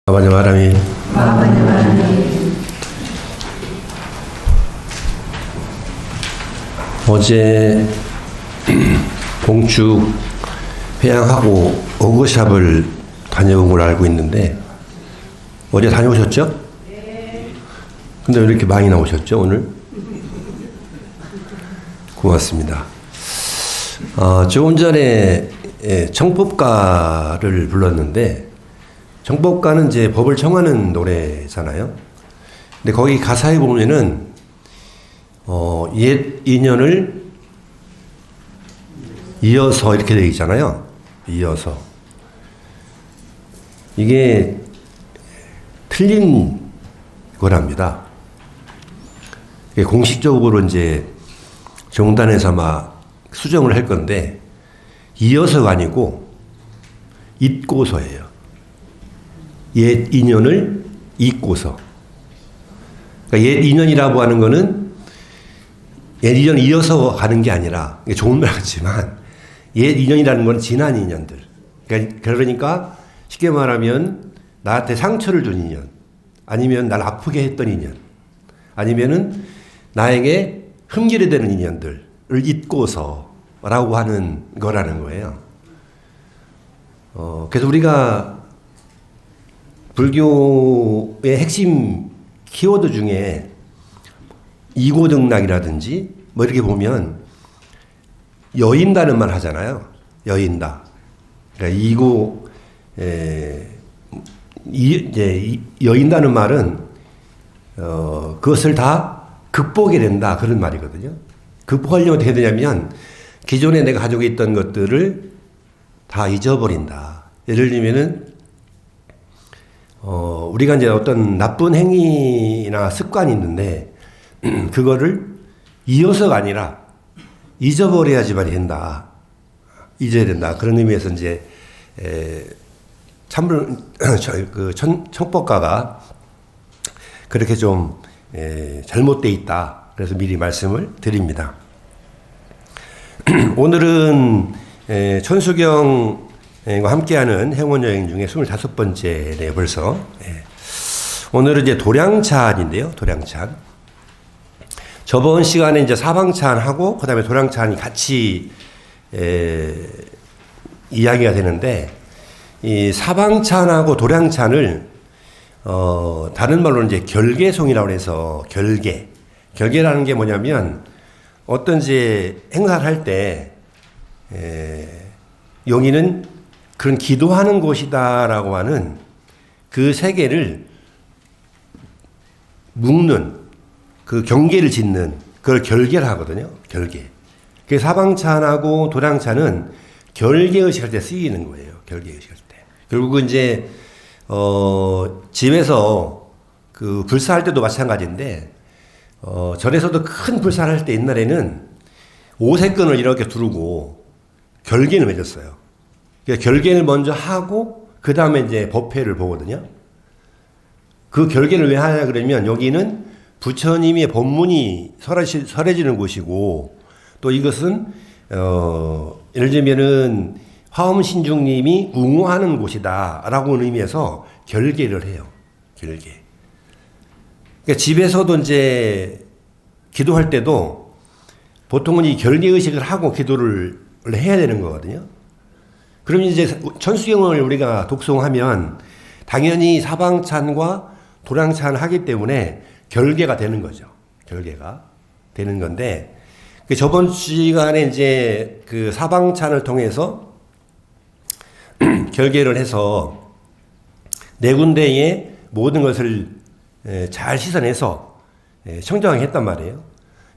아버지 바람이 어제 봉축 회양하고 워크숍을 다녀온 걸 알고 있는데 어제 다녀오셨죠? 네. 근데 왜 이렇게 많이 나오셨죠 오늘? 고맙습니다. 조금 전에 청법가를 불렀는데 청법가는 이제 법을 청하는 노래잖아요. 근데 거기 가사에 보면은 옛 인연을 이어서 이렇게 되어 있잖아요. 이어서. 이게 틀린 거랍니다. 이게 공식적으로 이제 종단에서 막 수정을 할 건데 이어서가 아니고 잇고서예요. 옛 인연을 잇고서. 그러니까 옛 인연이라고 하는 거는 옛 인연을 이어서 가는 게 아니라, 이게 좋은 말 같지만, 옛 인연이라는 건 지난 인연들. 그러니까 쉽게 말하면 나한테 상처를 준 인연, 아니면 날 아프게 했던 인연, 아니면은 나에게 흠결이 되는 인연들을 잇고서라고 하는 거라는 거예요. 그래서 우리가 불교의 핵심 키워드 중에 이고등락이라든지 뭐 이렇게 보면 여인다는 말 하잖아요. 여인다. 그러니까 여인다는 말은 그것을 다 극복해야 된다 그런 말이거든요. 극복하려면 어떻게 되냐면 기존에 내가 가지고 있던 것들을 다 잊어버린다. 예를 들면은 우리가 이제 어떤 나쁜 행위나 습관이 있는데, 그거를 이어서가 아니라 잊어버려야지만 된다. 잊어야 된다. 그런 의미에서 이제, 청법가가 그렇게 좀, 잘못되어 있다. 그래서 미리 말씀을 드립니다. 오늘은, 천수경 함께하는 행원여행 중에 25번째네요, 벌써. 오늘은 이제 도량찬인데요, 도량찬. 저번 시간에 이제 사방찬하고, 그 다음에 도량찬이 같이, 이야기가 되는데, 이 사방찬하고 도량찬을, 다른 말로는 이제 결계송이라고 해서, 결계라는 게 뭐냐면, 어떤 이제 행사를 할 때, 여기는 그런 기도하는 곳이다라고 하는 그 세계를 묶는, 그 경계를 짓는, 그걸 결계를 하거든요. 결계. 그 사방찬하고 도량찬은 결계의식할 때 쓰이는 거예요. 결계의식할 때. 결국은 이제, 집에서 그 불사할 때도 마찬가지인데, 절에서도 큰 불사를 할 때 옛날에는 오색끈을 이렇게 두르고 결계를 맺었어요. 그러니까 결계를 먼저 하고 그 다음에 이제 법회를 보거든요. 그 결계를 왜 하냐 그러면 여기는 부처님의 법문이 설해지는 곳이고, 또 이것은 예를 들면은 화엄신중님이 웅호하는 곳이다라고 하는 의미에서 결계를 해요. 결계. 그러니까 집에서도 이제 기도할 때도 보통은 이 결계 의식을 하고 기도를 해야 되는 거거든요. 그럼 이제 천수경을 우리가 독송하면 당연히 사방찬과 도량찬 하기 때문에 결계가 되는 거죠. 결계가 되는 건데, 저번 시간에 이제 그 사방찬을 통해서 결계를 해서 네 군데의 모든 것을 잘 씻어내서 청정했단 말이에요.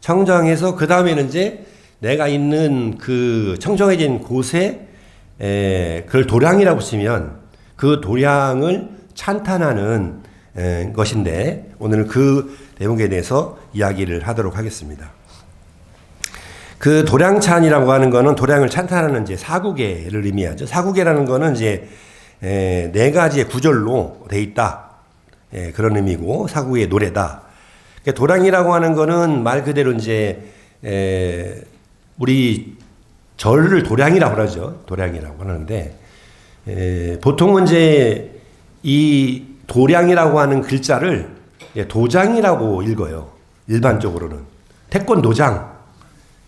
청정해서 그 다음에는 이제 내가 있는 그 청정해진 곳에 그걸 도량이라고 치면 그 도량을 찬탄하는 것인데, 오늘은 그 내용에 대해서 이야기를 하도록 하겠습니다. 그 도량찬이라고 하는 거는 도량을 찬탄하는 이제 사구계를 의미하죠. 사구계라는 거는 이제 네 가지의 구절로 돼 있다. 그런 의미고, 사구의 노래다. 도량이라고 하는 거는 말 그대로 이제 우리 절을 도량이라고 그러죠. 도량이라고 하는데, 보통은 이제 이 도량이라고 하는 글자를 도장이라고 읽어요. 일반적으로는. 태권도장.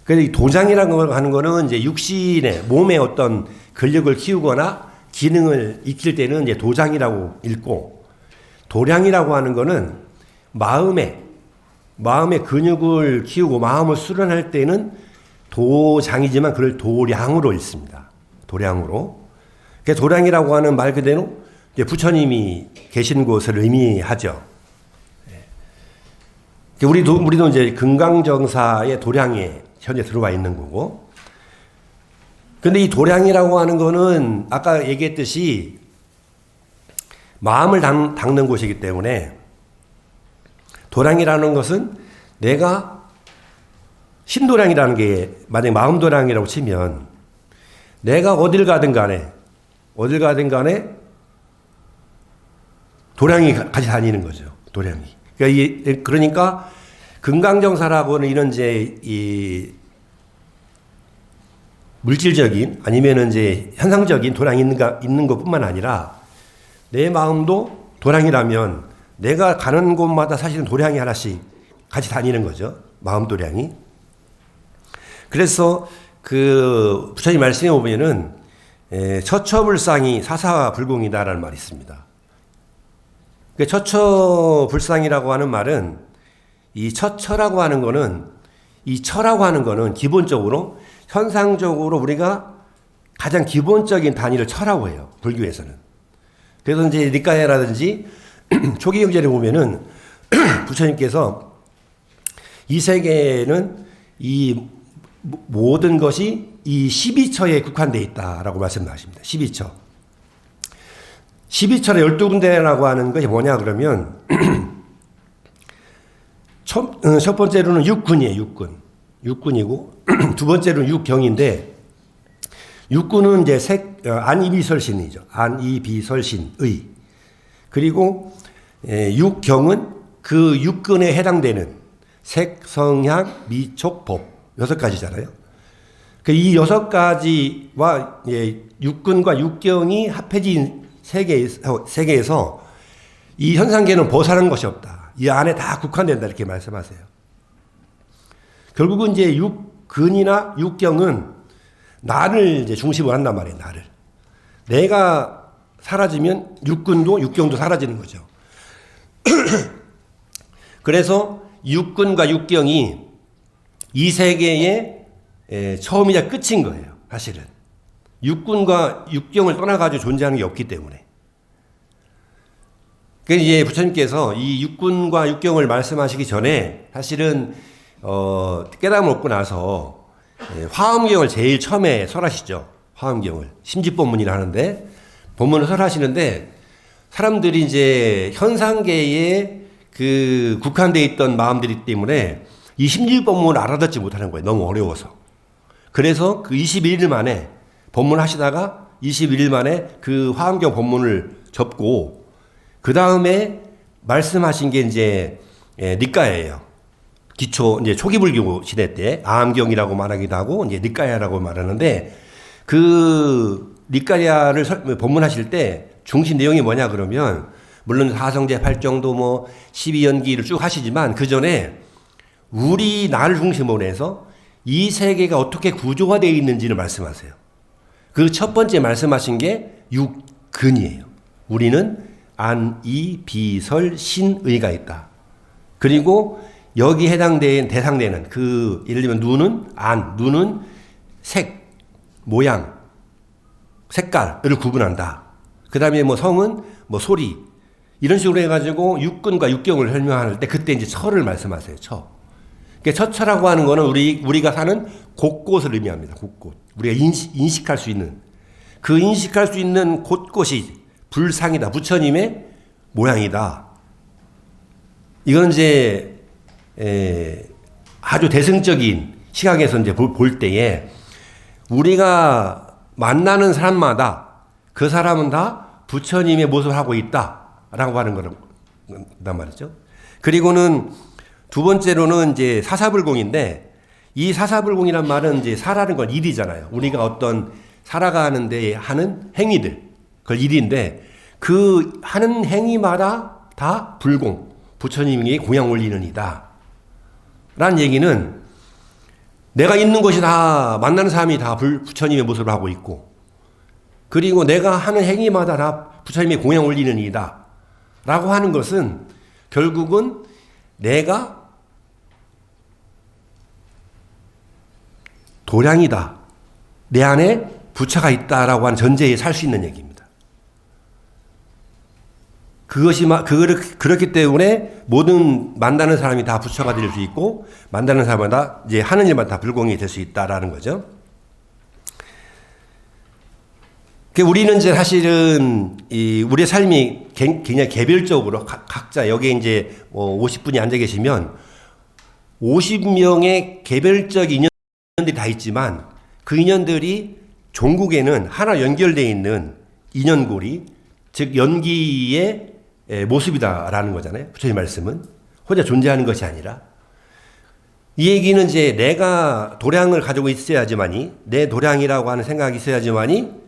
그래서 이 도장이라고 하는 거는 이제 육신의 몸의 어떤 근력을 키우거나 기능을 익힐 때는 이제 도장이라고 읽고, 도량이라고 하는 거는 마음의 근육을 키우고 마음을 수련할 때는 도장이지만 그걸 도량으로 읽습니다. 도량으로. 그래서 도량이라고 하는 말 그대로 이제 부처님이 계신 곳을 의미하죠. 우리도 이제 금강정사의 도량에 현재 들어와 있는 거고. 근데 이 도량이라고 하는 거는 아까 얘기했듯이 마음을 닦는 곳이기 때문에, 도량이라는 것은 내가 심도량이라는 게 만약에 마음도량이라고 치면 내가 어딜 가든 간에 도량이 같이 다니는 거죠. 도량이. 그러니까 금강정사라고는 이런 이제 이 물질적인 아니면은 이제 현상적인 도량이 있는 것뿐만 아니라 내 마음도 도량이라면 내가 가는 곳마다 사실은 도량이 하나씩 같이 다니는 거죠. 마음 도량이. 그래서 그 부처님 말씀에 보면은 처처불상이 사사불공이다라는 말이 있습니다. 처처불상이라고 하는 말은 이 처처라고 하는 거는, 이 처라고 하는 거는 기본적으로 현상적으로 우리가 가장 기본적인 단위를 처라고 해요. 불교에서는. 그래서 이제 니까야라든지 초기 경전에 보면은 부처님께서 이 세계에는 이 모든 것이 이 12처에 국한되어 있다라고 말씀하십니다. 12처. 12처의 12군데라고 하는 것이 뭐냐 그러면 첫 번째로는 육군이에요. 육군이고 두 번째로는 육경인데, 육군은 이제 안이비설신이죠. 안이비설신의. 그리고 육경은 그 육근에 해당되는 색, 성향, 미촉, 법 6가지잖아요. 이 6가지와 육근과 육경이 합해진 세계에서 이 현상계는 벗어나는 것이 없다. 이 안에 다 국한된다 이렇게 말씀하세요. 결국은 이제 육근이나 육경은 나를 이제 중심으로 한단 말이에요. 나를. 내가 사라지면 육근도 육경도 사라지는 거죠. 그래서 육근과 육경이 이 세계의 처음이자 끝인 거예요. 사실은. 육군과 육경을 떠나가지고 존재하는 게 없기 때문에. 그래서 이제 부처님께서 이 육군과 육경을 말씀하시기 전에 사실은 깨달음을 얻고 나서 화엄경을 제일 처음에 설하시죠. 화엄경을. 심지법문이라 하는데 법문을 설하시는데, 사람들이 이제 현상계에 그 국한되어 있던 마음들이 때문에 이 심지법문을 알아듣지 못하는 거예요. 너무 어려워서. 그래서 그 21일 만에 법문을 하시다가 21일 만에 그 화엄경 법문을 접고, 그 다음에 말씀하신 게 이제 니까야예요. 기초 이제 초기 불교 시대 때 아함경이라고 말하기도 하고 이제 니까야라고 말하는데, 그 니까야를 법문하실 때 중심 내용이 뭐냐 그러면, 물론 사성제 팔정도 뭐 12연기를 쭉 하시지만 그 전에 우리 나를 중심으로 해서 이 세계가 어떻게 구조가 되어 있는지를 말씀하세요. 그 첫 번째 말씀하신 게 육근이에요. 우리는 안, 이, 비, 설, 신의가 있다. 그리고 여기 대상되는 그 예를 들면 눈은 안, 눈은 색, 모양, 색깔을 구분한다. 그 다음에 뭐 성은 뭐 소리, 이런 식으로 해가지고 육근과 육경을 설명할 때 그때 이제 처를 말씀하세요. 처. 그러니까 처처라고 하는 거는 우리가 사는 곳곳을 의미합니다. 곳곳. 우리가 인식할 수 있는, 그 인식할 수 있는 곳곳이 불상이다. 부처님의 모양이다. 이건 이제 아주 대승적인 시각에서 이제 볼 때에 우리가 만나는 사람마다 그 사람은 다 부처님의 모습을 하고 있다라고 하는 거란 말이죠. 그리고는 두 번째로는 이제 사사불공인데, 이 사사불공이란 말은 이제 사라는 건 일이잖아요. 우리가 어떤 살아가는데 하는 행위들, 그걸 일인데, 그 하는 행위마다 다 불공, 부처님에게 공양 올리는 이다. 라는 얘기는 내가 있는 곳이 다 만나는 사람이 다 부처님의 모습을 하고 있고, 그리고 내가 하는 행위마다 다 부처님의 공양 올리는 이다. 라고 하는 것은 결국은 내가 도량이다. 내 안에 부처가 있다라고 하는 전제에 살 수 있는 얘기입니다. 그렇기 때문에 모든 만나는 사람이 다 부처가 될 수 있고, 만나는 사람마다 이제 하는 일마다 다 불공이 될 수 있다라는 거죠. 우리는 이제 사실은 우리의 삶이 그냥 개별적으로 각자 여기에 이제 50분이 앉아 계시면 50명의 개별적 인연들이 다 있지만 그 인연들이 종국에는 하나 연결되어 있는 인연고리, 즉 연기의 모습이다라는 거잖아요. 부처님 말씀은 혼자 존재하는 것이 아니라, 이 얘기는 이제 내가 도량을 가지고 있어야지만이, 내 도량이라고 하는 생각이 있어야지만이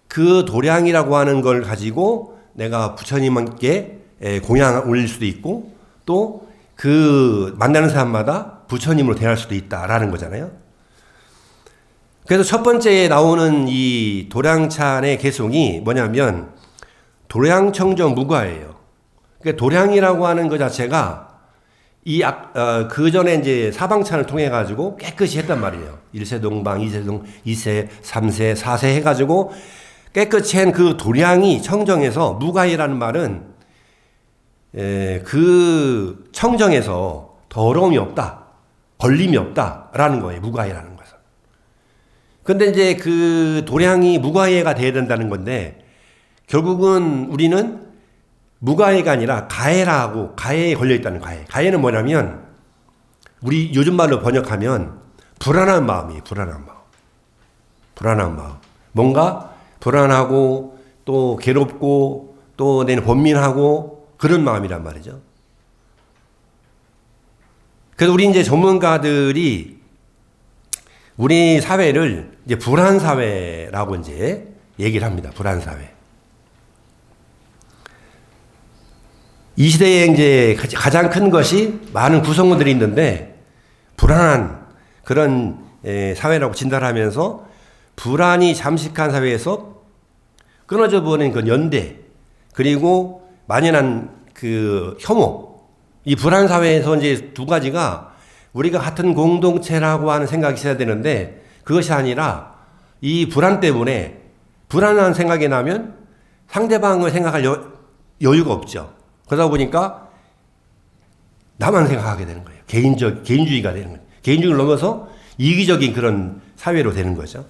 그 도량이라고 하는 걸 가지고 내가 부처님께 공양 올릴 수도 있고, 또 그 만나는 사람마다 부처님으로 대할 수도 있다라는 거잖아요. 그래서 첫 번째에 나오는 이 도량찬의 개송이 뭐냐면 도량청정 무과예요. 그러니까 도량이라고 하는 것 자체가 그 전에 이제 사방찬을 통해 가지고 깨끗이 했단 말이에요. 1세 동방, 2세 동, 2세, 3세, 4세 해가지고 깨끗이 한 그 도량이 청정해서, 무과이라는 말은 그 청정에서 더러움이 없다, 걸림이 없다라는 거예요. 무과이라는 것은. 근데 이제 그 도량이 무과이가 돼야 된다는 건데, 결국은 우리는 무가해가 아니라 가해라고, 가해에 걸려 있다는 가해. 가해는 뭐냐면 우리 요즘 말로 번역하면 불안한 마음이에요. 불안한 마음. 불안한 마음. 뭔가 불안하고 또 괴롭고 또 내는 번민하고 그런 마음이란 말이죠. 그래서 우리 이제 전문가들이 우리 사회를 이제 불안 사회라고 이제 얘기를 합니다. 불안 사회. 이 시대에 이제 가장 큰 것이 많은 구성원들이 있는데 불안한 그런 사회라고 진단하면서 불안이 잠식한 사회에서 끊어져 버린 그 연대, 그리고 만연한 그 혐오, 이 불안 사회에서 이제 두 가지가 우리가 같은 공동체라고 하는 생각이 있어야 되는데 그것이 아니라 이 불안 때문에 불안한 생각이 나면 상대방을 생각할 여유가 없죠. 그러다 보니까 나만 생각하게 되는 거예요. 개인주의가 되는 거예요. 개인주의를 넘어서 이기적인 그런 사회로 되는 거죠.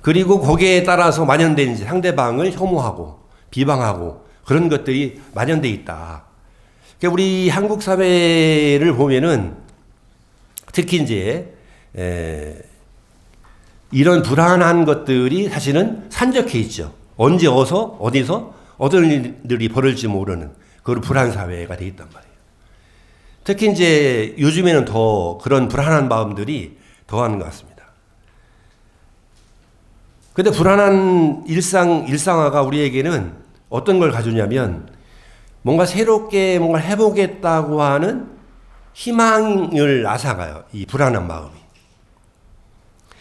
그리고 거기에 따라서 만연된 상대방을 혐오하고 비방하고 그런 것들이 만연돼 있다. 그러니까 우리 한국 사회를 보면은 특히 이제 이런 불안한 것들이 사실은 산적해 있죠. 언제 어디서 어떤 일들이 벌어질지 모르는 그런 불안 사회가 돼 있단 말이에요. 특히 이제 요즘에는 더 그런 불안한 마음들이 더한 것 같습니다. 근데 불안한 일상화가 우리에게는 어떤 걸 가져오냐면 뭔가 새롭게 뭔가 해보겠다고 하는 희망을 앗아가요. 이 불안한 마음이.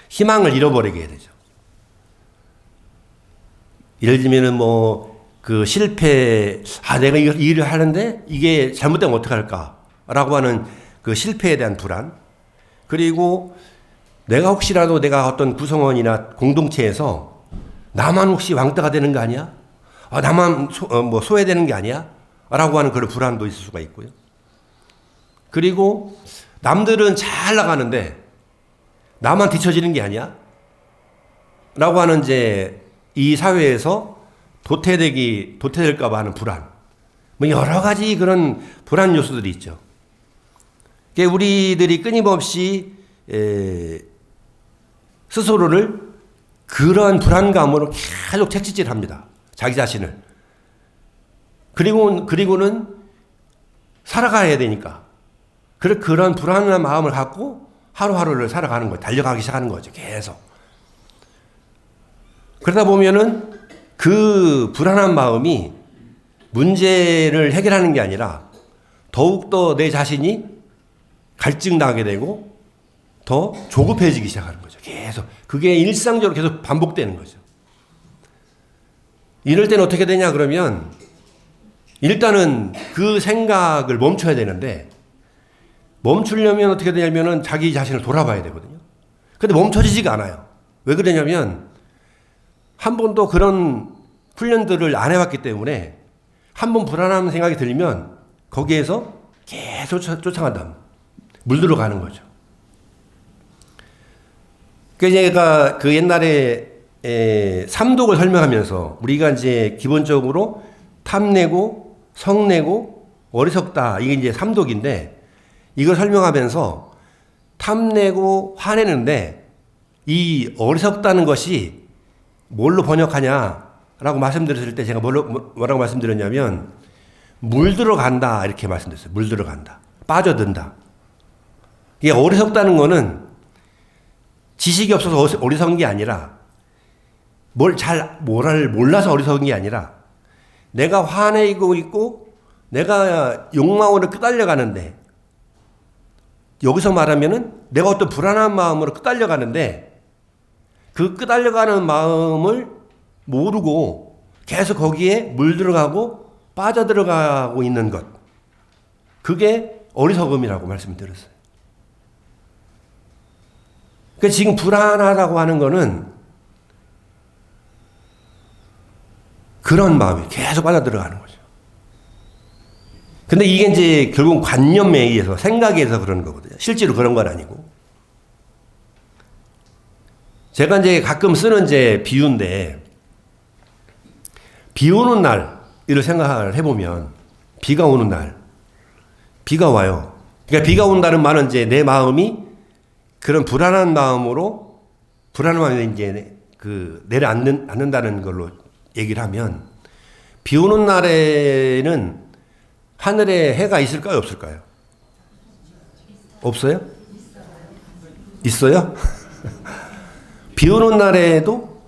희망을 잃어버리게 되죠. 예를 들면은 그 실패, 내가 이 일을 하는데 이게 잘못되면 어떡할까? 라고 하는 그 실패에 대한 불안. 그리고 내가 혹시라도 내가 어떤 구성원이나 공동체에서 나만 혹시 왕따가 되는 거 아니야? 나만 소외되는 게 아니야? 라고 하는 그런 불안도 있을 수가 있고요. 그리고 남들은 잘 나가는데 나만 뒤처지는 게 아니야? 라고 하는 이제 이 사회에서 도태될까 봐 하는 불안. 여러 가지 그런 불안 요소들이 있죠. 우리들이 끊임없이 스스로를 그러한 불안감으로 계속 채찍질합니다. 자기 자신을. 그리고는 살아가야 되니까. 그런 불안한 마음을 갖고 하루하루를 살아가는 거예요. 달려가기 시작하는 거죠. 계속. 그러다 보면은 그 불안한 마음이 문제를 해결하는 게 아니라 더욱더 내 자신이 갈증나게 되고 더 조급해지기 시작하는 거죠. 계속. 그게 일상적으로 계속 반복되는 거죠. 이럴 때는 어떻게 되냐 그러면 일단은 그 생각을 멈춰야 되는데 멈추려면 어떻게 되냐면은 자기 자신을 돌아봐야 되거든요. 근데 멈춰지지가 않아요. 왜 그러냐면 한 번도 그런 훈련들을 안 해봤기 때문에 한 번 불안한 생각이 들면 거기에서 계속 쫓아간다. 물들어가는 거죠. 그래서 제가 그 옛날에 삼독을 설명하면서 우리가 이제 기본적으로 탐내고 성내고 어리석다. 이게 이제 삼독인데 이걸 설명하면서 탐내고 화내는데 이 어리석다는 것이 뭘로 번역하냐라고 말씀드렸을 때 제가 뭐라고 말씀드렸냐면 물들어간다 이렇게 말씀드렸어요. 물들어간다. 빠져든다. 이게 어리석다는 거는 지식이 없어서 어리석은 게 아니라 뭐를 몰라서 어리석은 게 아니라 내가 화내고 있고 내가 욕망으로 끄달려가는데 여기서 말하면은 내가 어떤 불안한 마음으로 끄달려가는데 그 끄달려가는 마음을 모르고 계속 거기에 물들어가고 빠져들어가고 있는 것. 그게 어리석음이라고 말씀드렸어요. 그러니까 지금 불안하다고 하는 거는 그런 마음이 계속 빠져들어가는 거죠. 근데 이게 이제 결국 관념에 의해서, 생각에 의해서 그러는 거거든요. 실제로 그런 건 아니고. 제가 이제 가끔 쓰는 이제 비유인데, 비 오는 날을 생각을 해보면, 비가 오는 날, 비가 와요. 그러니까 비가 온다는 말은 이제 내 마음이 그런 불안한 마음으로, 불안한 마음이 이제 내려앉는다는 걸로 얘기를 하면, 비 오는 날에는 하늘에 해가 있을까요? 없을까요? 없어요? 있어요? 비 오는 날에도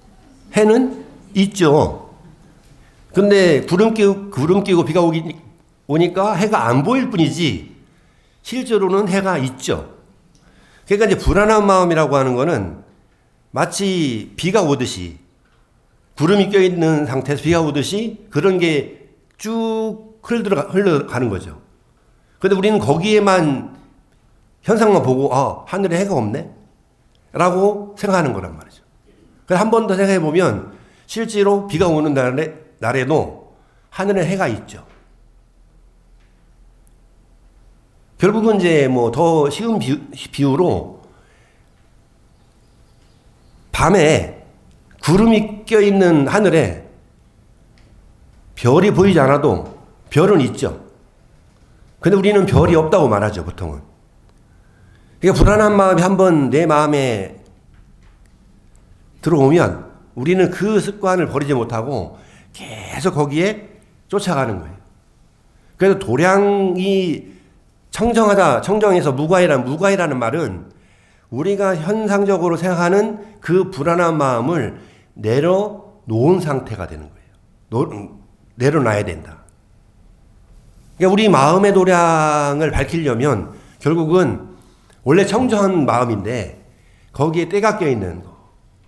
해는 있죠. 근데 구름 끼고 비가 오니까 해가 안 보일 뿐이지 실제로는 해가 있죠. 그러니까 이제 불안한 마음이라고 하는 거는 마치 비가 오듯이 구름이 껴있는 상태에서 비가 오듯이 그런 게 쭉 흘러가는 거죠. 그런데 우리는 거기에만 현상만 보고 하늘에 해가 없네? 라고 생각하는 거란 말이죠. 그래서 한 번 더 생각해 보면 실제로 비가 오는 날에도 하늘에 해가 있죠. 결국은 이제 뭐 더 쉬운 비유로 밤에 구름이 껴있는 하늘에 별이 보이지 않아도 별은 있죠. 근데 우리는 별이 없다고 말하죠, 보통은. 그러니까 불안한 마음이 한번 내 마음에 들어오면 우리는 그 습관을 버리지 못하고 계속 거기에 쫓아가는 거예요. 그래서 도량이 청정해서 무과이라는 말은 우리가 현상적으로 생각하는 그 불안한 마음을 내려놓은 상태가 되는 거예요. 내려놔야 된다. 그러니까 우리 마음의 도량을 밝히려면 결국은 원래 청정한 마음인데 거기에 때가 껴있는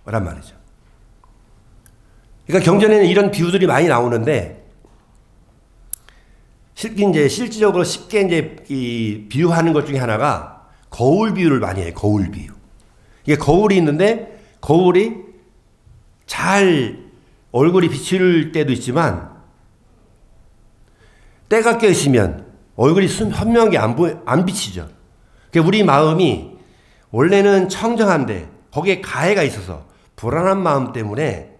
거란 말이죠. 그러니까 경전에는 이런 비유들이 많이 나오는데 이제 실질적으로 쉽게 이제 비유하는 것 중에 하나가 거울 비유를 많이 해요. 거울 비유. 이게 거울이 있는데 거울이 잘 얼굴이 비칠 때도 있지만 때가 껴있으면 얼굴이 선명하게 안 비치죠. 그러니까 우리 마음이 원래는 청정한데 거기에 가해가 있어서 불안한 마음 때문에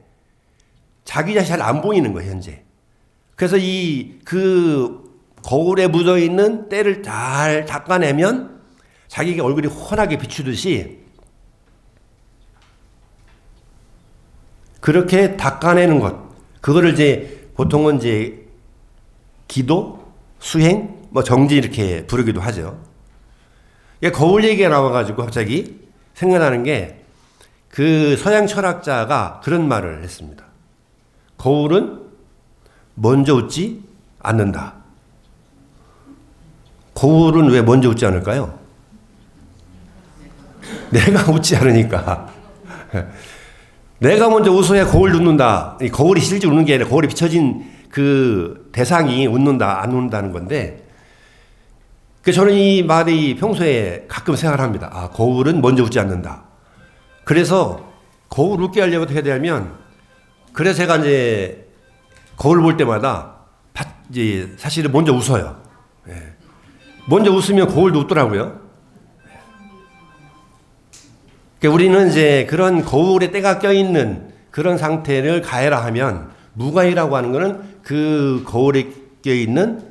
자기 자신이 잘 안 보이는 거예요, 현재. 그래서 그 거울에 묻어 있는 때를 잘 닦아내면 자기가 얼굴이 환하게 비추듯이 그렇게 닦아내는 것. 그거를 이제 보통은 이제 기도, 수행, 정지 이렇게 부르기도 하죠. 거울 얘기가 나와가지고 갑자기 생각나는 게 그 서양 철학자가 그런 말을 했습니다. 거울은 먼저 웃지 않는다. 거울은 왜 먼저 웃지 않을까요? 내가 웃지 않으니까. 내가 먼저 웃어야 거울 웃는다. 거울이 실제로 웃는 게 아니라 거울에 비춰진 그 대상이 웃는다, 안 웃는다는 건데, 저는 이 말이 평소에 가끔 생각합니다. 아, 거울은 먼저 웃지 않는다. 그래서 거울 웃게 하려고 어떻게 해야 되냐면, 그래서 제가 이제 거울 볼 때마다 이제 사실은 먼저 웃어요. 예. 먼저 웃으면 거울도 웃더라고요. 우리는 이제 그런 거울에 때가 껴있는 그런 상태를 가해라 하면, 무가해라고 하는 것은 그 거울에 껴있는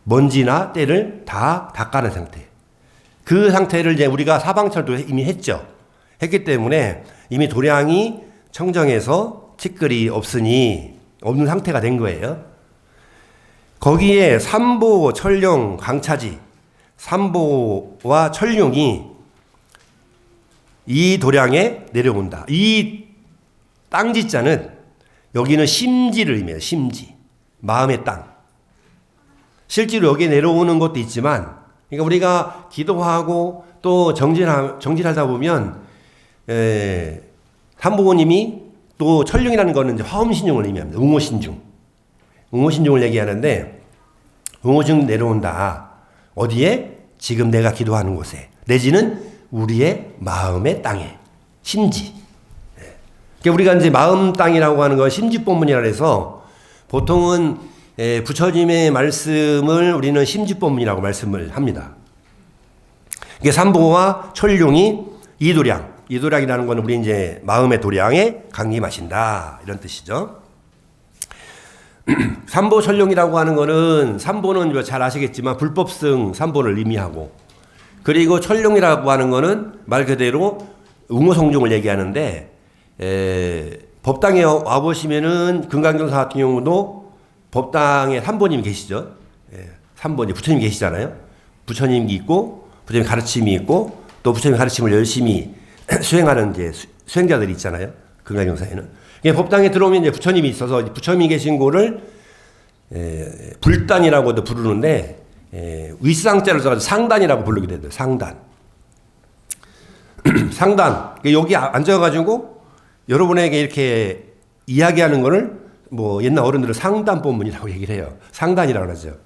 먼지나 때를 다 닦아낸 상태. 그 상태를 이제 우리가 사방철도 이미 했죠. 했기 때문에 이미 도량이 청정해서 티끌이 없는 상태가 된 거예요. 거기에 삼보, 철룡, 강차지, 삼보와 철룡이 이 도량에 내려온다. 이 땅지자는 여기는 심지를 의미해요. 심지. 마음의 땅. 실제로 여기에 내려오는 것도 있지만, 그러니까 우리가 기도하고 또 정진하다 보면, 삼보님이 또 철룡이라는 거는 이제 화엄신중을 의미합니다. 웅호신중. 웅호신중을 얘기하는데, 웅호신중 내려온다. 어디에? 지금 내가 기도하는 곳에. 내지는 우리의 마음의 땅에. 심지. 그러니까 우리가 이제 마음 땅이라고 하는 건 심지법문이라 해서 보통은 부처님의 말씀을 우리는 심지법문이라고 말씀을 합니다. 이게 삼보와 철룡이 이도량이라는 건 우리 이제 마음의 도량에 강림하신다. 이런 뜻이죠. 삼보 철룡이라고 하는 거는 삼보는 잘 아시겠지만 불법성 삼보를 의미하고, 그리고 철룡이라고 하는 거는 말 그대로 웅호성중을 얘기하는데, 법당에 와보시면은 금강경사 같은 경우도 법당에 삼보님이 계시죠. 삼보님, 부처님 계시잖아요. 부처님이 있고, 부처님 가르침이 있고, 또 부처님 가르침을 열심히 수행하는 이제 수행자들이 있잖아요. 금강경사에는. 법당에 들어오면 이제 부처님이 있어서 부처님이 계신 곳을 불단이라고도 부르는데, 윗상자를 써가지고 상단이라고 부르게 돼요. 상단. 상단. 여기 앉아가지고 여러분에게 이렇게 이야기하는 거를 뭐 옛날 어른들은 상단법문이라고 얘기를 해요. 상단이라고 하죠.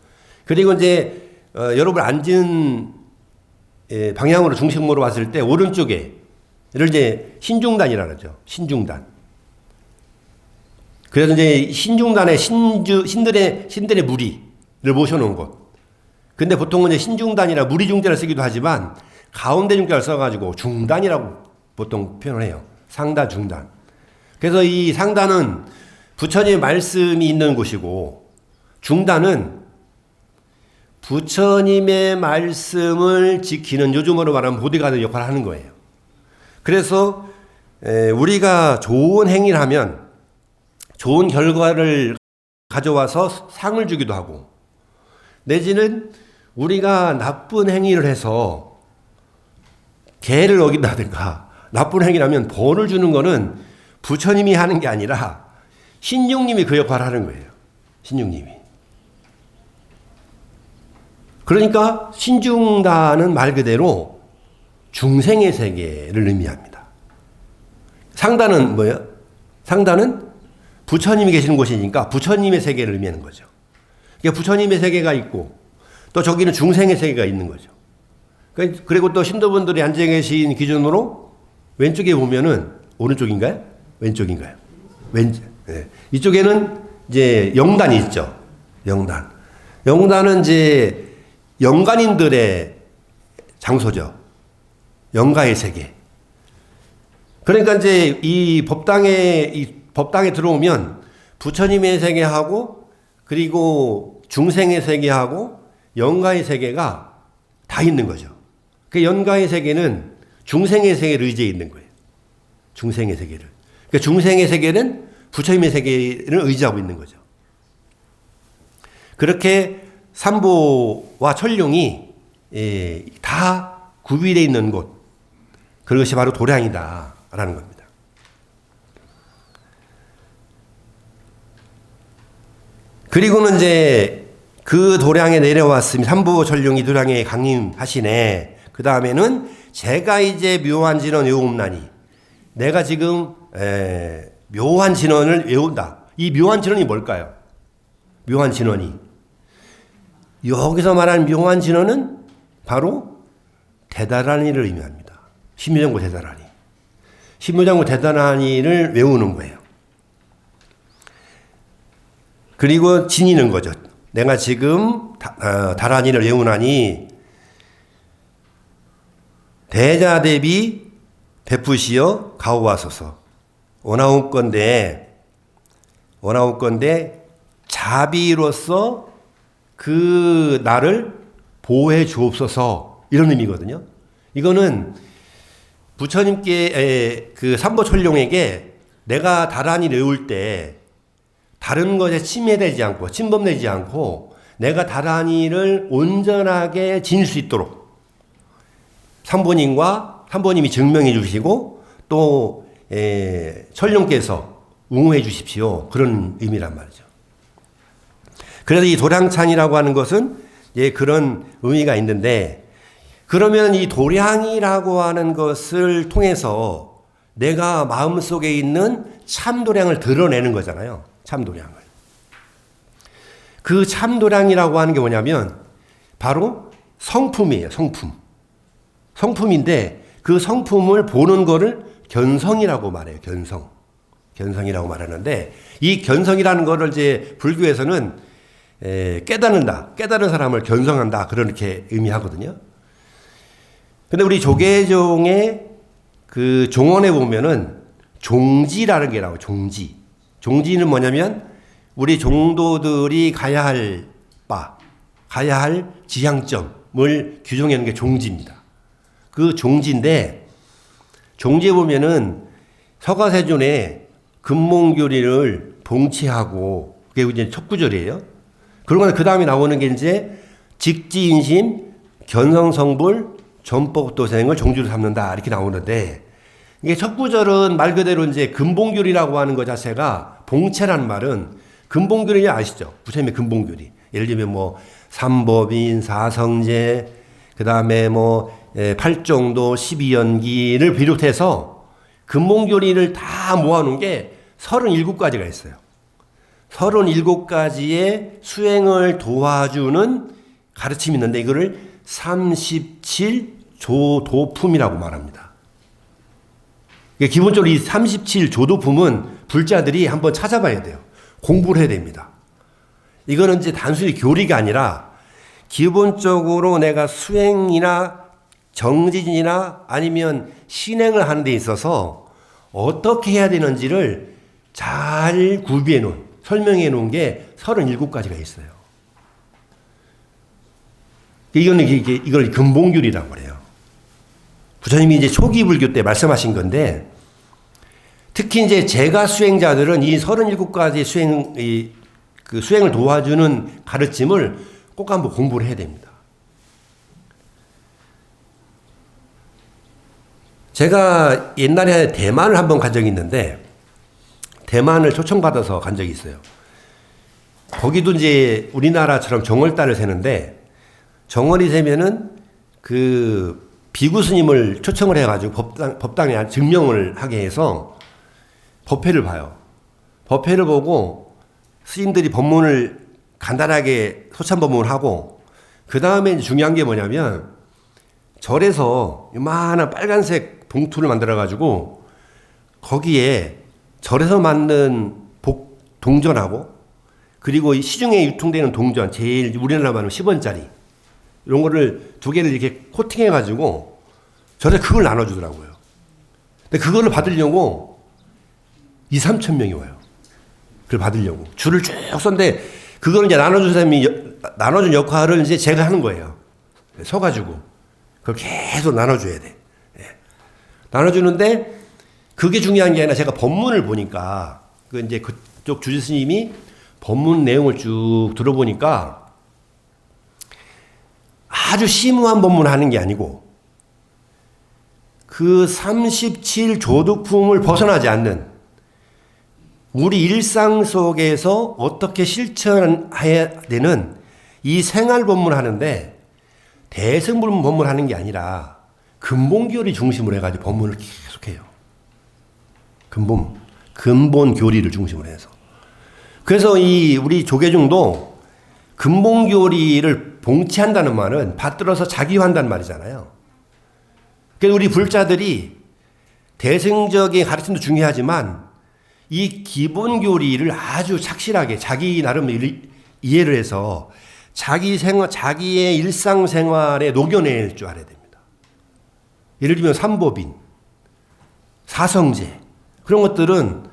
그리고 이제 여러분 앉은 방향으로 중심으로 봤을 때 오른쪽에 이를 이제 신중단이라고 하죠. 신중단. 그래서 이제 신중단에 신들의 무리를 모셔놓은 곳. 근데 보통은 이제 신중단이라 무리 중자를 쓰기도 하지만 가운데 중자를 써가지고 중단이라고 보통 표현을 해요. 상단, 중단. 그래서 이 상단은 부처님의 말씀이 있는 곳이고, 중단은 부처님의 말씀을 지키는, 요즘으로 말하면 보디가드 역할을 하는 거예요. 그래서 우리가 좋은 행위를 하면 좋은 결과를 가져와서 상을 주기도 하고, 내지는 우리가 나쁜 행위를 해서 계를 어긴다든가 나쁜 행위를 하면 벌을 주는 거는 부처님이 하는 게 아니라 신중님이 그 역할을 하는 거예요. 신중님이. 그러니까 신중단은 말 그대로 중생의 세계를 의미합니다. 상단은 뭐예요? 상단은 부처님이 계시는 곳이니까 부처님의 세계를 의미하는 거죠. 그러니까 부처님의 세계가 있고 또 저기는 중생의 세계가 있는 거죠. 그리고 또 신도분들이 앉아 계신 기준으로 왼쪽에 보면은 오른쪽인가요? 왼쪽인가요? 왼쪽. 네. 이쪽에는 이제 영단이 있죠. 영단. 영단은 이제 영간인들의 장소죠. 영가의 세계. 그러니까 이제 이 법당에 들어오면 부처님의 세계하고 그리고 중생의 세계하고 영가의 세계가 다 있는 거죠. 그 영가의 세계는 중생의 세계를 의지해 있는 거예요. 중생의 세계를. 그러니까 중생의 세계는 부처님의 세계를 의지하고 있는 거죠. 그렇게 삼보와 천룡이 다 구비되어 있는 곳, 그것이 바로 도량이다라는 겁니다. 그리고는 이제 그 도량에 내려왔으면 삼부전룡이 도량에 강림하시네. 그 다음에는 제가 이제 묘한 진원 외웁나니 내가 지금 묘한 진원을 외운다. 이 묘한 진원이 뭘까요? 묘한 진원이 여기서 말하는 묘한 진원은 바로 대단하니를 의미합니다. 신묘장구 대단하니. 신묘장구 대단하니를 외우는 거예요. 그리고 지니는 거죠. 내가 지금 다란이를 외우나니 대자대비 베푸시어 가오하소서. 원하옵건대 자비로서 그 나를 보호해 주옵소서 이런 의미거든요. 이거는 부처님께 그 삼보철룡에게 내가 다란이 외울 때 다른 것에 침해되지 않고 침범되지 않고 내가 다란이를 온전하게 지닐 수 있도록 삼보님이 증명해 주시고 또 철룡께서 웅호해 주십시오. 그런 의미란 말이죠. 그래서 이 도량찬이라고 하는 것은 그런 의미가 있는데 그러면 이 도량이라고 하는 것을 통해서 내가 마음속에 있는 참도량을 드러내는 거잖아요. 참도량을. 그 참도량이라고 하는 게 뭐냐면 바로 성품이에요. 성품인데 그 성품을 보는 거를 견성이라고 말해요. 견성이라고 말하는데 이 견성이라는 거를 이제 불교에서는 깨닫는 사람을 견성한다 그렇게 의미하거든요. 근데 우리 조계종의 그 종원에 보면은 종지라는 게 나와요. 종지는 뭐냐면 우리 종도들이 가야 할 지향점을 규정해 놓은 게 종지입니다. 그 종지인데 종지에 보면은 서가세존의 금몽교리를 봉치하고 그게 이제 첫 구절이에요. 그러고 그 다음에 나오는 게 이제 직지인심 견성성불 전법도생을 종주로 삼는다 이렇게 나오는데 이게 첫 구절은 말 그대로 이제 금봉교리라고 하는 것 자체가 봉체라는 말은 금봉교리 아시죠? 부처님의 금봉교리. 예를 들면 뭐 삼법인, 사성제, 그 다음에 뭐 팔정도, 12연기를 비롯해서 금봉교리를 다 모아놓은 게 37가지가 있어요. 37가지의 수행을 도와주는 가르침이 있는데 이거를 37조도품이라고 말합니다. 기본적으로 이 37조도품은 불자들이 한번 찾아봐야 돼요. 공부를 해야 됩니다. 이거는 이제 단순히 교리가 아니라 기본적으로 내가 수행이나 정진이나 아니면 신행을 하는 데 있어서 어떻게 해야 되는지를 잘 구비해 놓은, 설명해 놓은 게 37가지가 있어요. 이걸 금봉교리라고 그래요. 부처님이 이제 초기 불교 때 말씀하신 건데, 특히 이제 제가 수행자들은 이 37가지 수행을 도와주는 가르침을 꼭 한번 공부를 해야 됩니다. 제가 옛날에 대만을 한번 간 적이 있는데, 대만을 초청받아서 간 적이 있어요. 거기도 이제 우리나라처럼 정월달을 세는데, 정월이 세면은 그 비구 스님을 초청을 해가지고 법당에 증명을 하게 해서 법회를 봐요. 법회를 보고 스님들이 법문을 간단하게 소참법문을 하고 그 다음에 중요한 게 뭐냐면 절에서 요만한 빨간색 봉투를 만들어가지고 거기에 절에서 만든 동전하고 그리고 시중에 유통되는 동전 제일 우리나라 말하면 10원짜리 이런 거를 두 개를 이렇게 코팅해가지고 절에 그걸 나눠주더라고요. 근데 그거를 받으려고 2-3천 명이 와요. 그걸 받으려고. 줄을 쭉 섰는데 그거를 이제 나눠준 사람이 나눠준 역할을 이제 제가 하는 거예요. 서가지고. 그걸 계속 나눠줘야 돼. 예. 나눠주는데 그게 중요한 게 아니라 제가 법문을 보니까 그 이제 그쪽 주지 스님이 법문 내용을 쭉 들어보니까 아주 심오한 법문을 하는 게 아니고 그 37조득품을 벗어나지 않는 우리 일상 속에서 어떻게 실천해야 되는 이 생활 본문을 하는데 대승불문 본문을 하는 게 아니라 근본교리 중심으로 해가지고 본문을 계속해요. 근본 교리를 중심으로 해서. 그래서 우리 조계종도 근본 교리를 봉치한다는 말은 받들어서 자기화한다는 말이잖아요. 그래서 우리 불자들이 대승적인 가르침도 중요하지만 이 기본 교리를 아주 착실하게 자기 나름 이해를 해서 자기의 일상생활에 녹여낼 줄 알아야 됩니다. 예를 들면 삼보빈, 사성제 그런 것들은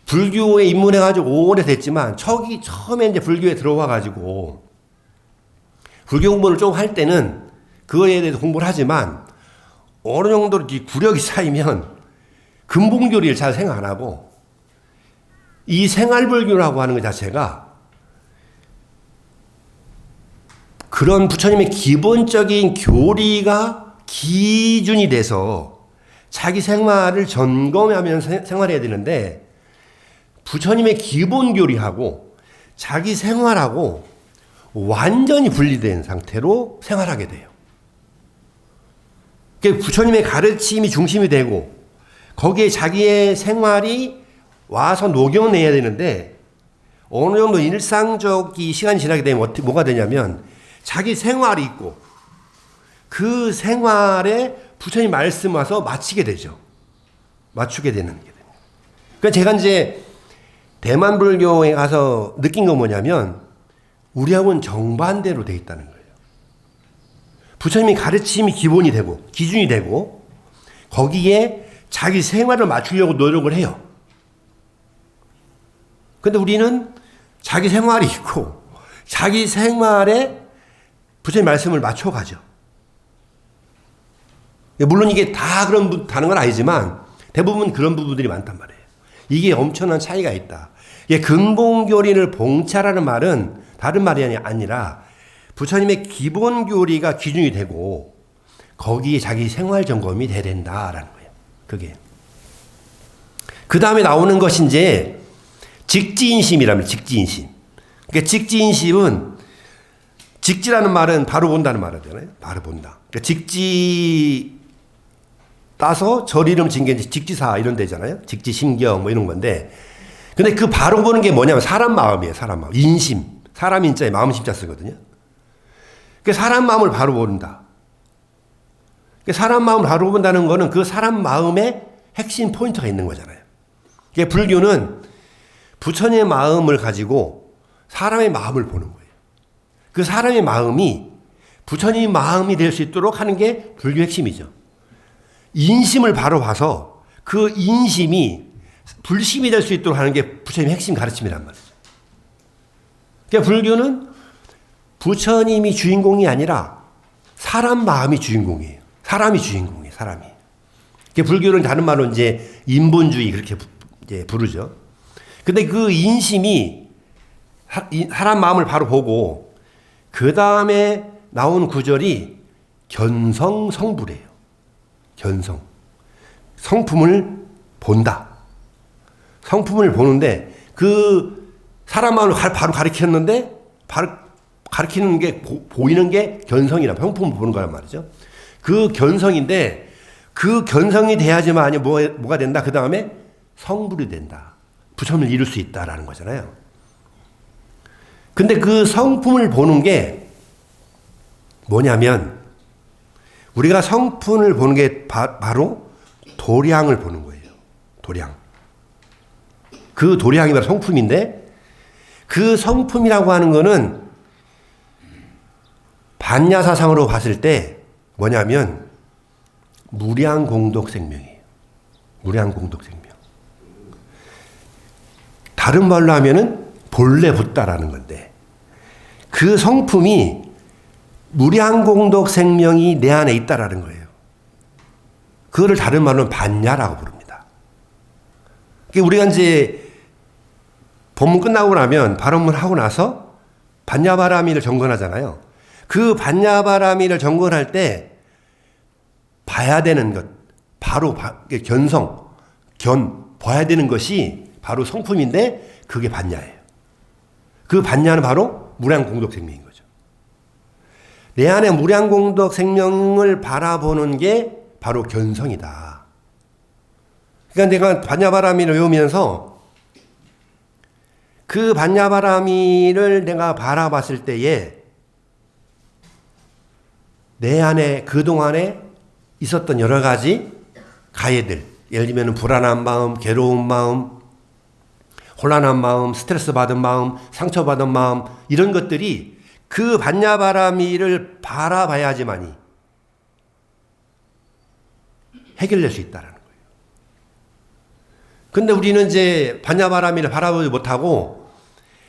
불교에 입문해가지고 오래됐지만 처음에 이제 불교에 들어와가지고 불교 공부를 좀 할 때는 그거에 대해서 공부를 하지만 어느 정도 구력이 쌓이면 근본 교리를 잘 생각 안 하고 이 생활불교라고 하는 것 자체가 그런 부처님의 기본적인 교리가 기준이 돼서 자기 생활을 점검하면서 생활해야 되는데 부처님의 기본 교리하고 자기 생활하고 완전히 분리된 상태로 생활하게 돼요. 부처님의 가르침이 중심이 되고 거기에 자기의 생활이 와서 녹여내야 되는데 어느 정도 일상적인 시간이 지나게 되면 뭐가 되냐면 자기 생활이 있고 그 생활에 부처님 말씀 와서 맞추게 되죠. 맞추게 되는 게 됩니다. 그러니까 제가 이제 대만 불교에 가서 느낀 건 뭐냐면 우리하고는 정반대로 돼 있다는 거예요. 부처님이 가르침이 기본이 되고 기준이 되고 거기에 자기 생활을 맞추려고 노력을 해요. 근데 우리는 자기 생활이 있고 자기 생활에 부처님 말씀을 맞춰가죠. 물론 이게 다 다는 건 아니지만 대부분 그런 부분들이 많단 말이에요. 이게 엄청난 차이가 있다. 근본 교리를 봉차라는 말은 다른 말이 아니라 부처님의 기본 교리가 기준이 되고 거기에 자기 생활 점검이 돼야 된다라는 거예요. 그게. 그 다음에 나오는 것이 이제 직지인심이라면 직지인심. 그러니까 직지인심은 직지라는 말은 바로 본다는 말이잖아요. 바로 본다. 그러니까 직지 따서 절 이름 진 게 직지사 이런 데잖아요. 직지심경 뭐 이런 건데. 근데 그 바로 보는 게 뭐냐면 사람 마음이에요. 사람 마음. 인심. 사람 인자에 마음 심자 쓰거든요. 그러니까 사람 마음을 바로 본다. 그러니까 사람 마음을 바로 본다는 거는 그 사람 마음에 핵심 포인트가 있는 거잖아요. 그러니까 불교는 부처님의 마음을 가지고 사람의 마음을 보는 거예요. 그 사람의 마음이 부처님의 마음이 될 수 있도록 하는 게 불교 핵심이죠. 인심을 바로 봐서 그 인심이 불심이 될 수 있도록 하는 게 부처님의 핵심 가르침이란 말이죠. 그러니까 불교는 부처님이 주인공이 아니라 사람 마음이 주인공이에요. 사람이 주인공이에요. 사람이. 그러니까 불교는 다른 말로 이제 인본주의 그렇게 이제 부르죠. 근데 그 인심이 사람 마음을 바로 보고 그 다음에 나온 구절이 견성성불이에요. 견성. 성품을 본다. 성품을 보는데 그 사람 마음을 바로 가리켰는데 바로 가리키는 게 보이는 게 견성이라 성품을 보는 거란 말이죠. 그 견성인데 그 견성이 돼야지만 뭐가 된다. 그 다음에 성불이 된다. 부처님을 이룰 수 있다라는 거잖아요. 근데 그 성품을 보는 게 뭐냐면 우리가 성품을 보는 게 바로 도량을 보는 거예요. 도량. 그 도량이 바로 성품인데 그 성품이라고 하는 거는 반야사상으로 봤을 때 뭐냐면 무량공덕생명이에요. 무량공덕생명. 다른 말로 하면은 본래 붓다라는 건데 그 성품이 무량공덕생명이 내 안에 있다라는 거예요. 그거를 다른 말로는 반야라고 부릅니다. 그러니까 우리가 이제 법문 끝나고 나면 발언을 하고 나서 반야바라미를 정건하잖아요. 그 반야바라미를 정건할 때 봐야 되는 것, 바로 견성, 봐야 되는 것이 바로 성품인데 그게 반야예요. 그 반야는 바로 무량공덕생명인 거죠. 내 안에 무량공덕생명을 바라보는 게 바로 견성이다. 그러니까 내가 반야바라미를 외우면서 그 반야바라미를 내가 바라봤을 때에 내 안에 그동안에 있었던 여러 가지 가해들, 예를 들면 불안한 마음, 괴로운 마음, 혼란한 마음, 스트레스 받은 마음, 상처받은 마음, 이런 것들이 그 반야바라미를 바라봐야지만이 해결될 수 있다는 거예요. 근데 우리는 이제 반야바라미를 바라보지 못하고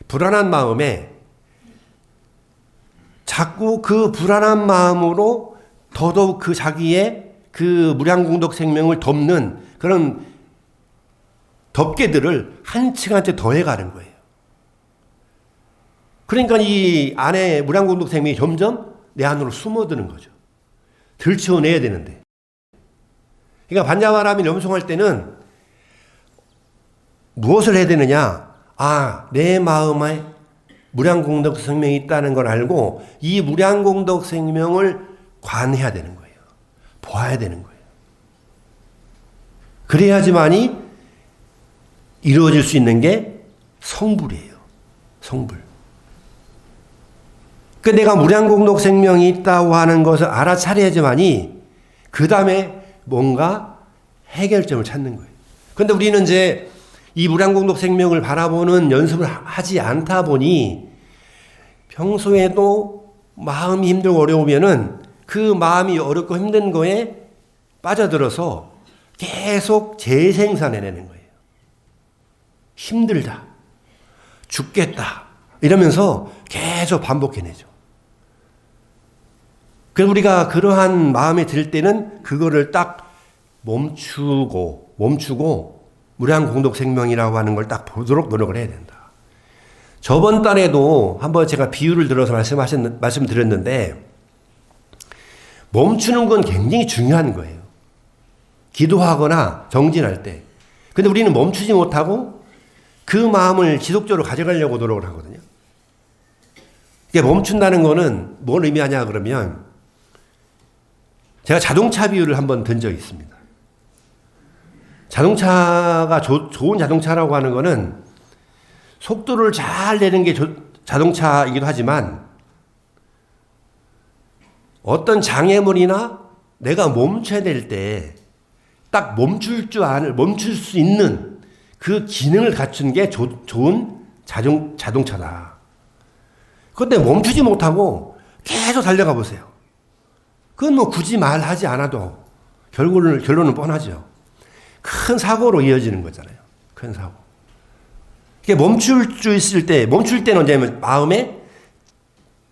불안한 마음에 자꾸 그 불안한 마음으로 더더욱 그 자기의 그 무량공덕 생명을 덮는 그런 덮개들을 한 층 한 층 더해가는 거예요. 그러니까 이 안에 무량공덕 생명이 점점 내 안으로 숨어드는 거죠. 들춰내야 되는데. 그러니까 반야바라미 염송할 때는 무엇을 해야 되느냐? 아, 내 마음에 무량공덕 생명이 있다는 걸 알고 이 무량공덕 생명을 관해야 되는 거예요. 보아야 되는 거예요. 그래야지만이 이루어질 수 있는 게 성불이에요. 성불. 그 내가 무량공덕 생명이 있다고 하는 것을 알아차려야지만이 그 다음에 뭔가 해결점을 찾는 거예요. 그런데 우리는 이제 이 무량공덕 생명을 바라보는 연습을 하지 않다 보니 평소에도 마음이 힘들고 어려우면은 그 마음이 어렵고 힘든 거에 빠져들어서 계속 재생산해내는 거예요. 힘들다, 죽겠다 이러면서 계속 반복해내죠. 그래서 우리가 그러한 마음이 들 때는 그거를 딱 멈추고 무량공덕 생명이라고 하는 걸 딱 보도록 노력을 해야 된다. 저번 달에도 한번 제가 비유를 들어서 말씀드렸는데 멈추는 건 굉장히 중요한 거예요. 기도하거나 정진할 때. 근데 우리는 멈추지 못하고 그 마음을 지속적으로 가져가려고 노력을 하거든요. 이게 멈춘다는 거는 뭘 의미하냐 그러면 제가 자동차 비유를 한번 든 적이 있습니다. 자동차가 좋은 자동차라고 하는 거는 속도를 잘 내는 게 자동차이기도 하지만 어떤 장애물이나 내가 멈춰야 될 때 딱 멈출 수 있는 그 기능을 갖춘 게 좋은 자동차다. 그런데 멈추지 못하고 계속 달려가 보세요. 그건 뭐 굳이 말하지 않아도 결론은 뻔하죠. 큰 사고로 이어지는 거잖아요. 큰 사고. 이게 멈출 때는 언제냐면 마음에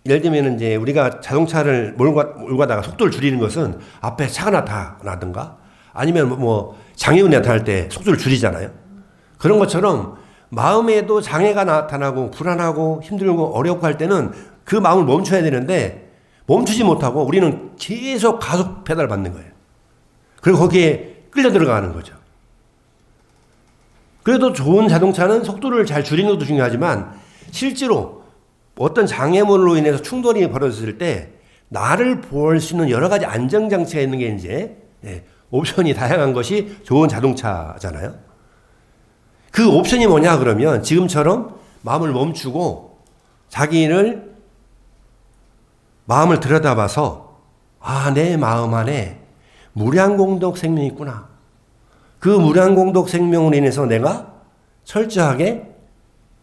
예를 들면 이제 우리가 자동차를 몰고 가다가 속도를 줄이는 것은 앞에 차가 나타나든가 아니면 뭐 장애물이 나타날 때 속도를 줄이잖아요. 그런 것처럼 마음에도 장애가 나타나고 불안하고 힘들고 어렵고 할 때는 그 마음을 멈춰야 되는데 멈추지 못하고 우리는 계속 가속 페달을 밟는 거예요. 그리고 거기에 끌려 들어가는 거죠. 그래도 좋은 자동차는 속도를 잘 줄이는 것도 중요하지만 실제로 어떤 장애물로 인해서 충돌이 벌어졌을 때 나를 보호할 수 있는 여러 가지 안정장치가 있는 게 이제 옵션이 다양한 것이 좋은 자동차잖아요. 그 옵션이 뭐냐 그러면 지금처럼 마음을 멈추고 마음을 들여다봐서 내 마음 안에 무량공덕 생명이 있구나. 그 무량공덕 생명으로 인해서 내가 철저하게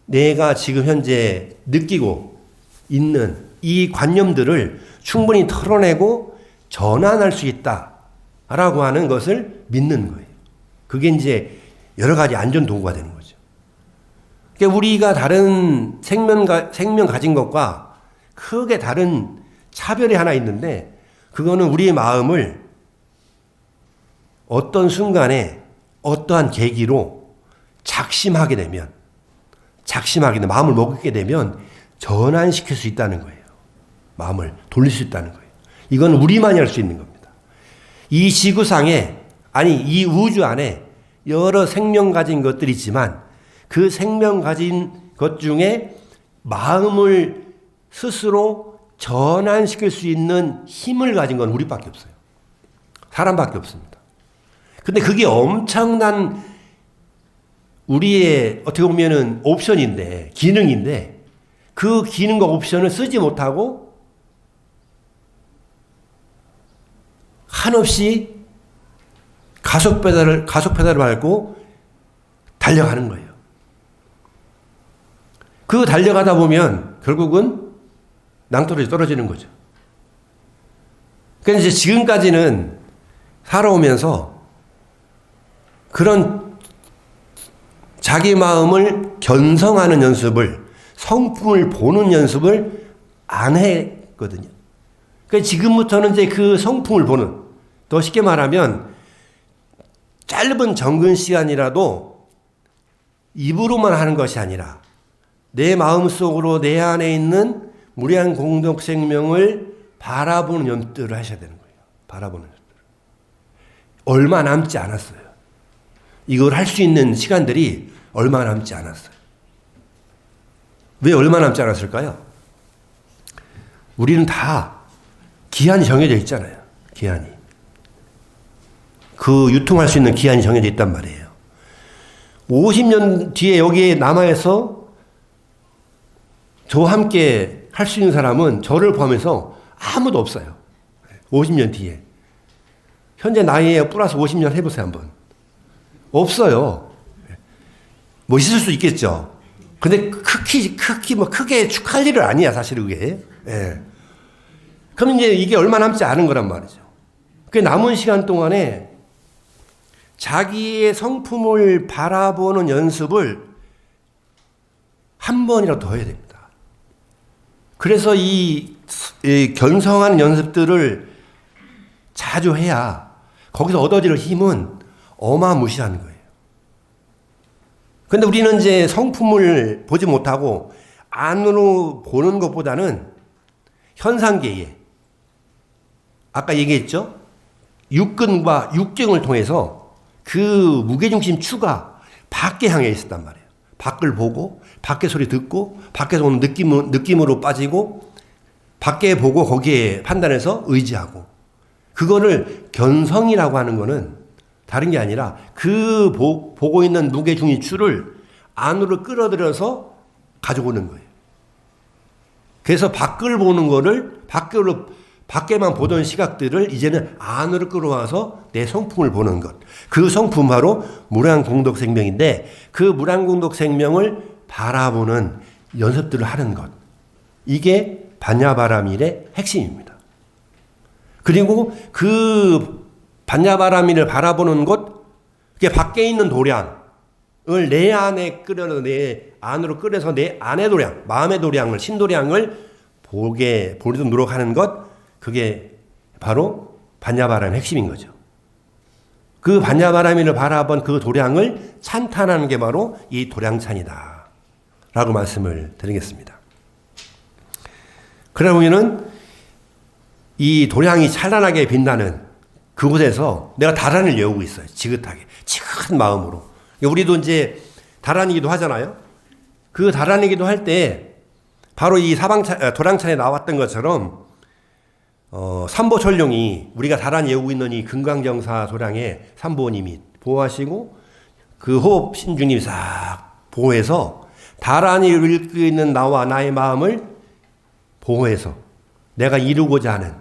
내가 지금 현재 느끼고 있는 이 관념들을 충분히 털어내고 전환할 수 있다라고 하는 것을 믿는 거예요. 그게 이제 여러 가지 안전 도구가 되는 거죠. 그러니까 우리가 다른 생명 가진 것과 크게 다른 차별이 하나 있는데 그거는 우리의 마음을 어떤 순간에 어떠한 계기로 작심하게 되면 마음을 먹게 되면 전환시킬 수 있다는 거예요. 마음을 돌릴 수 있다는 거예요. 이건 우리만이 할 수 있는 겁니다. 이 지구상에 이 우주 안에 여러 생명 가진 것들이 있지만 그 생명 가진 것 중에 마음을 스스로 전환시킬 수 있는 힘을 가진 건 우리밖에 없어요. 사람밖에 없습니다. 근데 그게 엄청난 우리의 어떻게 보면은 옵션인데, 기능인데, 그 기능과 옵션을 쓰지 못하고 한없이 가속 페달을 밟고 달려가는 거예요. 그 달려가다 보면 결국은 낭떠러지 떨어지는 거죠. 그러니까 이제 지금까지는 살아오면서 그런 자기 마음을 견성하는 연습을, 성품을 보는 연습을 안 했거든요. 그러니까 지금부터는 이제 그 성품을 보는, 더 쉽게 말하면 짧은 정근 시간이라도 입으로만 하는 것이 아니라 내 마음속으로 내 안에 있는 무량 공덕 생명을 바라보는 연습들을 하셔야 되는 거예요. 바라보는 연습들. 얼마 남지 않았어요. 이걸 할 수 있는 시간들이 얼마 남지 않았어요. 왜 얼마 남지 않았을까요? 우리는 다 기한이 정해져 있잖아요. 기한이. 그 유통할 수 있는 기한이 정해져 있단 말이에요. 50년 뒤에 여기에 남아서 저와 함께 할 수 있는 사람은 저를 포함해서 아무도 없어요. 50년 뒤에. 현재 나이에 플러스 50년 해보세요, 한번. 없어요. 뭐 있을 수 있겠죠. 근데 크게 축하할 일은 아니야, 사실 그게. 예. 그럼 이제 이게 얼마 남지 않은 거란 말이죠. 그 남은 시간 동안에 자기의 성품을 바라보는 연습을 한 번이라도 더 해야 됩니다. 그래서 이 견성하는 연습들을 자주 해야 거기서 얻어질 힘은 어마무시한 거예요. 근데 우리는 이제 성품을 보지 못하고 안으로 보는 것보다는 현상계에, 아까 얘기했죠? 육근과 육경을 통해서 그 무게중심 추가 밖에 향해 있었단 말이에요. 밖을 보고, 밖의 소리 듣고, 밖에서 오는 느낌으로 빠지고, 밖에 보고 거기에 판단해서 의지하고. 그거를 견성이라고 하는 거는 다른 게 아니라 그 보고 있는 무게중심 추를 안으로 끌어들여서 가져오는 거예요. 그래서 밖을 보는 거를 밖에만 보던 시각들을 이제는 안으로 끌어와서 내 성품을 보는 것. 그 성품 바로 무량공덕 생명인데 그 무량공덕 생명을 바라보는 연습들을 하는 것. 이게 반야바라밀의 핵심입니다. 그리고 그 반야바라밀을 바라보는 것, 그게 밖에 있는 도량을 내 안에 내 안으로 끌어서 내 안의 도량, 마음의 도량을, 신도량을 보려고 노력하는 것, 그게 바로 반야바람의 핵심인 거죠. 그 반야바라밀을 바라본 그 도량을 찬탄하는 게 바로 이 도량찬이다 라고 말씀을 드리겠습니다. 그러다 보면은 이 도량이 찬란하게 빛나는 그곳에서 내가 다란을 여우고 있어요. 지긋하게. 지긋한 마음으로. 우리도 이제 다란이기도 하잖아요. 그 다란이기도 할 때 바로 이 도량찬에 나왔던 것처럼 삼보철룡이 우리가 다란히 여우고 있는 이 금강정사 도량에 삼보님이 보호하시고 그 호흡 신주님이 싹 보호해서 다란히 읽고 있는 나와 나의 마음을 보호해서 내가 이루고자 하는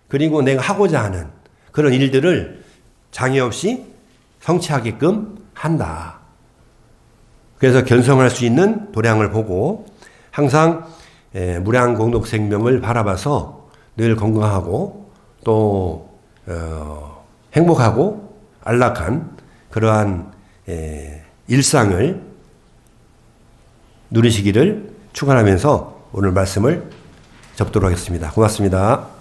그리고 내가 하고자 하는 그런 일들을 장애 없이 성취하게끔 한다. 그래서 견성할 수 있는 도량을 보고 항상 무량공덕생명을 바라봐서 늘 건강하고 또 행복하고 안락한 그러한 일상을 누리시기를 축원하면서 오늘 말씀을 접도록 하겠습니다. 고맙습니다.